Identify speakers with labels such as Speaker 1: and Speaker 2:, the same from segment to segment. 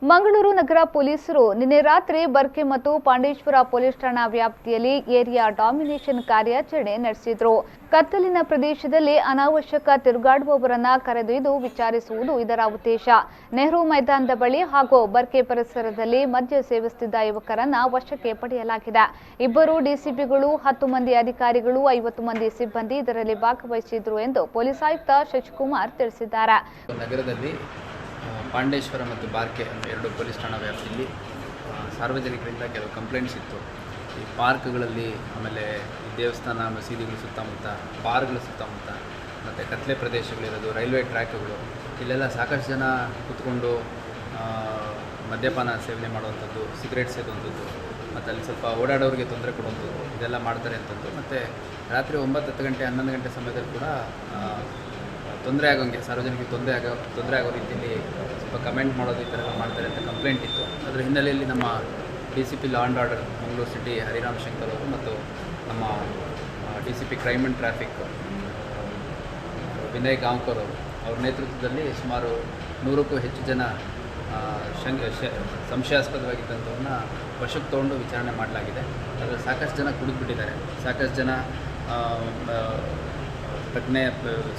Speaker 1: ಮಂಗಳೂರು ನಗರ ಪೊಲೀಸರು ನಿನ್ನೆ ರಾತ್ರಿ ಬರ್ಕೆ ಮತ್ತು ಪಾಂಡೇಶ್ವರ ಪೊಲೀಸ್ ಠಾಣಾ ವ್ಯಾಪ್ತಿಯಲ್ಲಿ ಏರಿಯಾ ಡಾಮಿನೇಷನ್ ಕಾರ್ಯಾಚರಣೆ ನಡೆಸಿದರು. ಕತ್ತಲಿನ ಪ್ರದೇಶದಲ್ಲಿ ಅನಾವಶ್ಯಕ ತಿರುಗಾಡುವವರನ್ನ ಕರೆದೊಯ್ದು ವಿಚಾರಿಸುವುದು ಇದರ ಉದ್ದೇಶ. ನೆಹರು ಮೈದಾನದ ಬಳಿ ಹಾಗೂ ಬರ್ಕೆ ಪರಿಸರದಲ್ಲಿ ಮದ್ಯ ಸೇವಿಸುತ್ತಿದ್ದ ಯುವಕರನ್ನ ವಶಕ್ಕೆ ಪಡೆಯಲಾಗಿದೆ. 2 ಡಿಸಿಪಿಗಳು, 10 ಮಂದಿ ಅಧಿಕಾರಿಗಳು, 50 ಮಂದಿ ಸಿಬ್ಬಂದಿ ಇದರಲ್ಲಿ ಭಾಗವಹಿಸಿದ್ರು ಎಂದು ಪೊಲೀಸ್ ಆಯುಕ್ತ ಶಶಿಕುಮಾರ್ ತಿಳಿಸಿದ್ದಾರೆ.
Speaker 2: ನಗರದಲ್ಲಿ ಪಾಂಡೇಶ್ವರ ಮತ್ತು ಬಾರ್ಕೆ ಎರಡು ಪೊಲೀಸ್ ಠಾಣಾ ವ್ಯಾಪ್ತಿಯಲ್ಲಿ ಸಾರ್ವಜನಿಕರಿಂದ ಕೆಲವು ಕಂಪ್ಲೇಂಟ್ಸ್ ಇತ್ತು. ಈ ಪಾರ್ಕ್ಗಳಲ್ಲಿ, ಆಮೇಲೆ ಈ ದೇವಸ್ಥಾನ, ಮಸೀದಿಗಳ ಸುತ್ತಮುತ್ತ, ಬಾರ್ಗಳ ಸುತ್ತಮುತ್ತ, ಮತ್ತು ಕತ್ಲೆ ಪ್ರದೇಶಗಳಿರೋದು, ರೈಲ್ವೆ ಟ್ರ್ಯಾಕ್ಗಳು, ಇಲ್ಲೆಲ್ಲ ಸಾಕಷ್ಟು ಜನ ಕೂತ್ಕೊಂಡು ಮದ್ಯಪಾನ ಸೇವನೆ ಮಾಡುವಂಥದ್ದು, ಸಿಗರೇಟ್ ಸೇದುವಂಥದ್ದು, ಮತ್ತು ಅಲ್ಲಿ ಸ್ವಲ್ಪ ಓಡಾಡೋರಿಗೆ ತೊಂದರೆ ಕೊಡುವಂಥದ್ದು, ಇದೆಲ್ಲ ಮಾಡ್ತಾರೆ ಅಂತಂದು. ಮತ್ತು ರಾತ್ರಿ 9-10 ಗಂಟೆ 11 ಗಂಟೆ ಸಮಯದಲ್ಲಿ ಕೂಡ ತೊಂದರೆ ಆಗೋಂಗೆ, ಸಾರ್ವಜನಿಕರಿಗೆ ತೊಂದರೆ ಆಗೋ ರೀತಿಯಲ್ಲಿ ಸ್ವಲ್ಪ ಕಮೆಂಟ್ ಮಾಡೋದು, ಈ ಥರ ಎಲ್ಲ ಮಾಡ್ತಾರೆ ಅಂತ ಕಂಪ್ಲೇಂಟ್ ಇತ್ತು. ಅದರ ಹಿನ್ನೆಲೆಯಲ್ಲಿ ನಮ್ಮ DCP law and order Mangaluru city Hariram Shankar ಅವರು ಮತ್ತು ನಮ್ಮ DCP crime and traffic Vinay Gaonkar ಅವರು ಅವ್ರ ನೇತೃತ್ವದಲ್ಲಿ ಸುಮಾರು 100ಕ್ಕೂ ಹೆಚ್ಚು ಜನ ಸಂಶಯಾಸ್ಪದವಾಗಿದ್ದಂಥವ್ರನ್ನ ವಶಕ್ಕೆ ತೊಗೊಂಡು ವಿಚಾರಣೆ ಮಾಡಲಾಗಿದೆ. ಅದರಲ್ಲಿ ಸಾಕಷ್ಟು ಜನ ಕುಡಿದ್ಬಿಟ್ಟಿದ್ದಾರೆ, ಸಾಕಷ್ಟು ಜನ ಪ್ರಜ್ಞೆ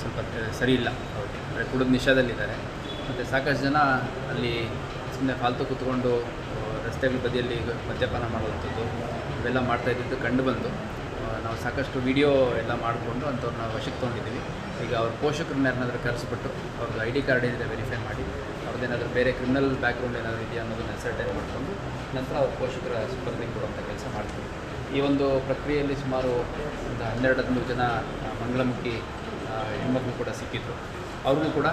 Speaker 2: ಸ್ವಲ್ಪ ಸರಿ ಇಲ್ಲ, ಅವ್ರಿಗೆ ಅಂದರೆ ಕುಡಿದು ನಿಶಾದಲ್ಲಿದ್ದಾರೆ. ಮತ್ತು ಸಾಕಷ್ಟು ಜನ ಅಲ್ಲಿ ಸುಮ್ಮನೆ ಫಾಲ್ತು ಕೂತ್ಕೊಂಡು ರಸ್ತೆಗಳ ಬದಿಯಲ್ಲಿ ಮದ್ಯಪಾನ ಮಾಡುವಂಥದ್ದು ಇವೆಲ್ಲ ಮಾಡ್ತಾಯಿದ್ದು ಕಂಡು ಬಂದು ನಾವು ಸಾಕಷ್ಟು ವಿಡಿಯೋ ಎಲ್ಲ ಮಾಡಿಕೊಂಡು ಅಂಥವ್ರನ್ನ ವಶಕ್ಕೆ ತೊಗೊಂಡಿದ್ದೀವಿ. ಈಗ ಅವ್ರ ಪೋಷಕರನ್ನ ಏನಾದರೂ ಕರೆಸಿಬಿಟ್ಟು ಅವ್ರದ್ದು ID ಕಾರ್ಡ್ ಏನಿದೆ ವೆರಿಫೈ ಮಾಡಿ, ಅವ್ರದ್ದೇನಾದರೂ ಬೇರೆ ಕ್ರಿಮಿನಲ್ ಬ್ಯಾಕ್ಗ್ರೌಂಡ್ ಏನಾದರೂ ಇದೆಯಾ ಅನ್ನೋದನ್ನ ಅಸರ್ಟೈನ್ ಮಾಡಿಕೊಂಡು ನಂತರ ಅವ್ರ ಪೋಷಕರ ಸ್ಪರ್ಧೆಗೆ ಕೊಡುವಂಥ ಕೆಲಸ ಮಾಡ್ತೀವಿ. ಈ ಒಂದು ಪ್ರಕ್ರಿಯೆಯಲ್ಲಿ ಸುಮಾರು ಒಂದು 12-13 ಜನ ಮಂಗಳಮುಖಿ ಹೆಣ್ಮಕ್ಳು ಕೂಡ ಸಿಕ್ಕಿದ್ರು. ಅವ್ರಿಗೂ ಕೂಡ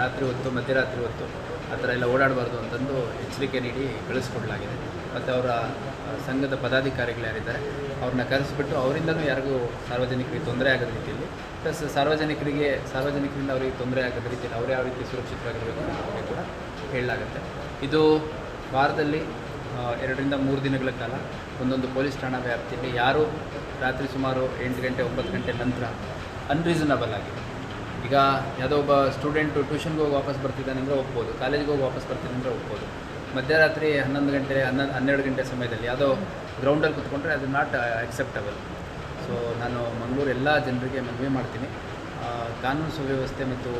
Speaker 2: ರಾತ್ರಿ ಹೊತ್ತು, ಮಧ್ಯರಾತ್ರಿ ಹೊತ್ತು ಆ ಥರ ಎಲ್ಲ ಓಡಾಡಬಾರ್ದು ಅಂತಂದು ಎಚ್ಚರಿಕೆ ನೀಡಿ ಕಳಿಸ್ಕೊಡ್ಲಾಗಿದೆ. ಮತ್ತು ಅವರ ಸಂಘದ ಪದಾಧಿಕಾರಿಗಳು ಯಾರಿದ್ದಾರೆ ಅವ್ರನ್ನ ಕರೆಸಿಬಿಟ್ಟು ಅವರಿಂದಲೂ ಯಾರಿಗೂ ಸಾರ್ವಜನಿಕರಿಗೆ ತೊಂದರೆ ಆಗದ ರೀತಿಯಲ್ಲಿ, ಪ್ಲಸ್ ಸಾರ್ವಜನಿಕರಿಂದ ಅವರಿಗೆ ತೊಂದರೆ ಆಗದ ರೀತಿಯಲ್ಲಿ ಅವ್ರು ಯಾವ ರೀತಿ ಸುರಕ್ಷಿತವಾಗಿರಬೇಕು ಅನ್ನೋದಕ್ಕೆ ಕೂಡ ಹೇಳಲಾಗುತ್ತೆ. ಇದು ವಾರದಲ್ಲಿ 2-3 ದಿನಗಳ ಕಾಲ ಒಂದೊಂದು ಪೊಲೀಸ್ ಠಾಣಾ ವ್ಯಾಪ್ತಿಯಲ್ಲಿ ಯಾರು ರಾತ್ರಿ ಸುಮಾರು 8 ಗಂಟೆ 9 ಗಂಟೆ ನಂತರ ಅನ್ರೀಸನಬಲ್ ಆಗಿದೆ, ಈಗ ಯಾವುದೋ ಒಬ್ಬ ಸ್ಟೂಡೆಂಟು ಟ್ಯೂಷನ್ಗೆ ಹೋಗಿ ವಾಪಸ್ ಬರ್ತಿದ್ದಾನೆ ಅಂದರೆ ಒಪ್ಬೋದು, ಕಾಲೇಜಿಗೆ ಹೋಗಿ ವಾಪಸ್ ಬರ್ತಿದ್ದಾನೆ ಅಂದರೆ ಒಪ್ಬೋದು. ಮಧ್ಯರಾತ್ರಿ 11 ಗಂಟೆ 12 ಗಂಟೆ ಸಮಯದಲ್ಲಿ ಯಾವುದೋ ಗ್ರೌಂಡಲ್ಲಿ ಕೂತ್ಕೊಂಡ್ರೆ ಅದು ನಾಟ್ ಅಕ್ಸೆಪ್ಟಬಲ್. ಸೊ ನಾನು ಮಂಗಳೂರು ಎಲ್ಲ ಜನರಿಗೆ ಮನವಿ ಮಾಡ್ತೀನಿ, ಕಾನೂನು ಸುವ್ಯವಸ್ಥೆ ಮತ್ತು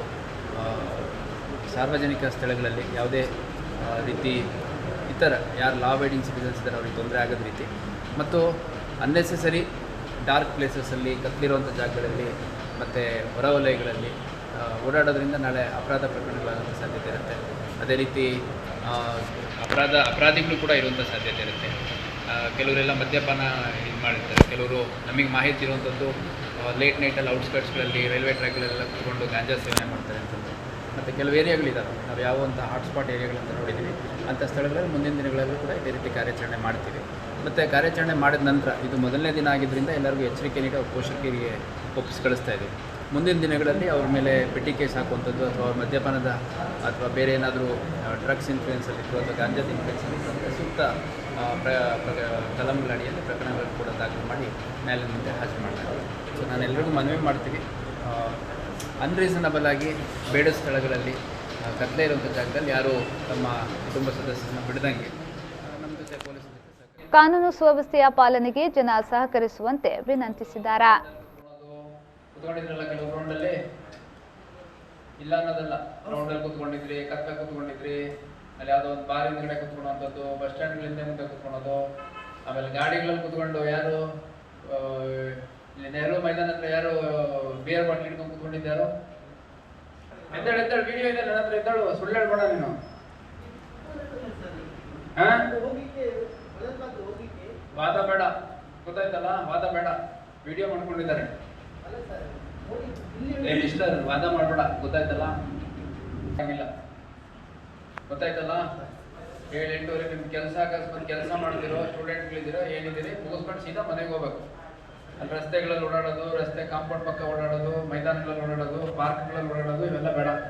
Speaker 2: ಸಾರ್ವಜನಿಕ ಸ್ಥಳಗಳಲ್ಲಿ ಯಾವುದೇ ರೀತಿ ಇತರ ಯಾರು ಲಾ ಅಬೈಡಿಂಗ್ ಸಿಟಿಸನ್ಸ್ ಇದ್ದಾರೆ ಅವ್ರಿಗೆ ತೊಂದರೆ ಆಗದ ರೀತಿ, ಮತ್ತು ಅನ್ನೆಸೆಸರಿ ಡಾರ್ಕ್ ಪ್ಲೇಸಸ್ಸಲ್ಲಿ, ಕತ್ತಲಿರುವಂಥ ಜಾಗಗಳಲ್ಲಿ ಮತ್ತು ಹೊರವಲಯಗಳಲ್ಲಿ ಓಡಾಡೋದ್ರಿಂದ ನಾಳೆ ಅಪರಾಧ ಪ್ರಕರಣಗಳಾಗುವಂಥ ಸಾಧ್ಯತೆ ಇರುತ್ತೆ. ಅದೇ ರೀತಿ ಅಪರಾಧಿಗಳು ಕೂಡ ಇರುವಂಥ ಸಾಧ್ಯತೆ ಇರುತ್ತೆ. ಕೆಲವರೆಲ್ಲ ಮದ್ಯಪಾನ ಇದು ಮಾಡಿರ್ತಾರೆ, ಕೆಲವರು ನಮಗೆ ಮಾಹಿತಿ ಇರುವಂಥದ್ದು ಲೇಟ್ ನೈಟಲ್ಲಿ ಔಟ್ಸ್ಕರ್ಟ್ಸ್ಗಳಲ್ಲಿ, ರೈಲ್ವೆ ಟ್ರ್ಯಾಕ್ಗಳೆಲ್ಲ ಕೂತ್ಕೊಂಡು ಗಾಂಜಾ ಸೇವನೆ ಮಾಡ್ತಾರೆ ಅಂತಂದು. ಮತ್ತು ಕೆಲವು ಏರಿಯಾಗಳಿದ್ದಾವೆ, ನಾವು ಯಾವಂಥ ಹಾಟ್ಸ್ಪಾಟ್ ಏರಿಯಾಗಳಂತ ನೋಡಿದ್ದೀವಿ, ಅಂಥ ಸ್ಥಳಗಳಲ್ಲಿ ಮುಂದಿನ ದಿನಗಳಲ್ಲೂ ಕೂಡ ಇದೇ ರೀತಿ ಕಾರ್ಯಾಚರಣೆ ಮಾಡ್ತೀವಿ. ಮತ್ತು ಕಾರ್ಯಾಚರಣೆ ಮಾಡಿದ ನಂತರ ಇದು ಮೊದಲನೇ ದಿನ ಆಗಿದ್ದರಿಂದ ಎಲ್ಲರಿಗೂ ಎಚ್ಚರಿಕೆ ನೀಡಿ ಅವ್ರ ಪೋಷಕರಿಗೆ ಒಪ್ಪಿಸಿ ಕಳಿಸ್ತಾ ಇದ್ದೀವಿ. ಮುಂದಿನ ದಿನಗಳಲ್ಲಿ ಅವ್ರ ಮೇಲೆ ಪೆಟ್ಟಿ ಕೇಸ್ ಹಾಕುವಂಥದ್ದು, ಅಥವಾ ಅವ್ರ ಮದ್ಯಪಾನದ ಅಥವಾ ಬೇರೆ ಏನಾದರೂ ಡ್ರಗ್ಸ್ ಇನ್ಫ್ಲೂಯೆನ್ಸಲ್ಲಿ ಇತ್ತು ಅಥವಾ ಗಾಂಜಾದ ಇನ್ಫ್ಲೂಯೆನ್ಸಲ್ಲಿ ಇತ್ತು ಅಂದರೆ ಸೂಕ್ತ ಕಲಂಗಳ ಅಡಿಯಲ್ಲಿ ಪ್ರಕರಣಗಳನ್ನು ಕೂಡ ದಾಖಲು ಮಾಡಿ ನ್ಯಾಯಾಲಯದ ಮುಂದೆ ಹಾಜರು ಮಾಡಲಾಗಿದೆ. ಸೊ ನಾನು ಎಲ್ಲರಿಗೂ ಮನವಿ ಮಾಡ್ತೀನಿ, ಅನ್ರೀಸನಬಲ್ ಆಗಿ ಬೇಡ ಸ್ಥಳಗಳಲ್ಲಿ, ಕತ್ತಲೆ ಇರುವಂಥ ಜಾಗದಲ್ಲಿ ಯಾರು ತಮ್ಮ ಕುಟುಂಬ ಸದಸ್ಯರನ್ನ ಬಿಡದಂಗೆ ನಮ್ಮ ಜೊತೆ ಪೊಲೀಸ್
Speaker 1: ಕಾನೂನು ಸುವ್ಯವಸ್ಥೆಯ ಪಾಲನೆಗೆ ಜನ ಸಹಕರಿಸುವಂತೆ ವಿನಂತಿಸಿದ್ದಾರೆ.
Speaker 2: ಕೂತ್ಕೊಂಡಿದ್ರಲ್ಲ ಕೆಲವು ಗ್ರೌಂಡಲ್ಲಿ, ಇಲ್ಲ ಅನ್ನೋದಲ್ಲ, ಗ್ರೌಂಡಲ್ಲಿ ಕೂತ್ಕೊಂಡಿದ್ರಿ, ಕತ್ತ ಕೂತ್ಕೊಂಡಿದ್ರಿ, ಅಲ್ಲಿ ಯಾವುದೋ ಒಂದು ಬಾರ್ ಹಿಂದ್ಗಡೆ ಕೂತ್ಕೊಳ್ಳೋವಂಥದ್ದು, ಬಸ್ ಸ್ಟ್ಯಾಂಡ್ಗಳಿಂದ ಮುಂದೆ ಕೂತ್ಕೊಳ್ಳೋದು, ಆಮೇಲೆ ಗಾಡಿಗಳಲ್ಲಿ ಕೂತ್ಕೊಂಡು ಯಾರು ಇಲ್ಲಿ ನೆಹರು ಮೈದಾನ ಹತ್ರ ಯಾರು ಬಿಯರ್ ಬಾಟ್ಲಿ ಹಿಡ್ಕೊಂಡು ಕೂತ್ಕೊಂಡಿದ್ದಾರೋ, ಎದ್ದಾಳು ವಿಡಿಯೋ ಇದೆ ನನ್ನ ಹತ್ರ, ಎದ್ದಾಳು, ಸುಳ್ಳು ಹೇಳ್ಬೇಡ ನೀನು. ವಾದ ಬೇಡ, ಗೊತ್ತಾಯ್ತಲ್ಲ, ವಾದ ಬೇಡ, ವಿಡಿಯೋ ಮಾಡ್ಕೊಂಡಿದ್ದಾರೆ, ಮಿಸ್ಟರ್ ವಾದ ಮಾಡಬೇಡ, ಗೊತ್ತಾಯ್ತಲ್ಲ, ಆಗಿಲ್ಲ, ಗೊತ್ತಾಯ್ತಲ್ಲ. 7-8ವರೆಗೆ ನಿಮ್ಮ ಕೆಲಸ ಅಕಸ್ಮಾತ್ ಕೆಲಸ ಮಾಡ್ತಿರೋ ಸ್ಟೂಡೆಂಟ್ಗಳಿದ್ದೀರೋ ಏನಿದ್ದೀರಿ ಮುಗಿಸ್ಕೊಂಡು ಸೀದಾ ಮನೆಗೆ ಹೋಗ್ಬೇಕು. ಅಲ್ಲಿ ರಸ್ತೆಗಳಲ್ಲಿ ಓಡಾಡೋದು, ರಸ್ತೆ ಕಾಂಪೌಂಡ್ ಪಕ್ಕ ಓಡಾಡೋದು, ಮೈದಾನಗಳಲ್ಲಿ ಓಡಾಡೋದು, ಪಾರ್ಕ್ಗಳಲ್ಲಿ ಓಡಾಡೋದು ಇವೆಲ್ಲ ಬೇಡ.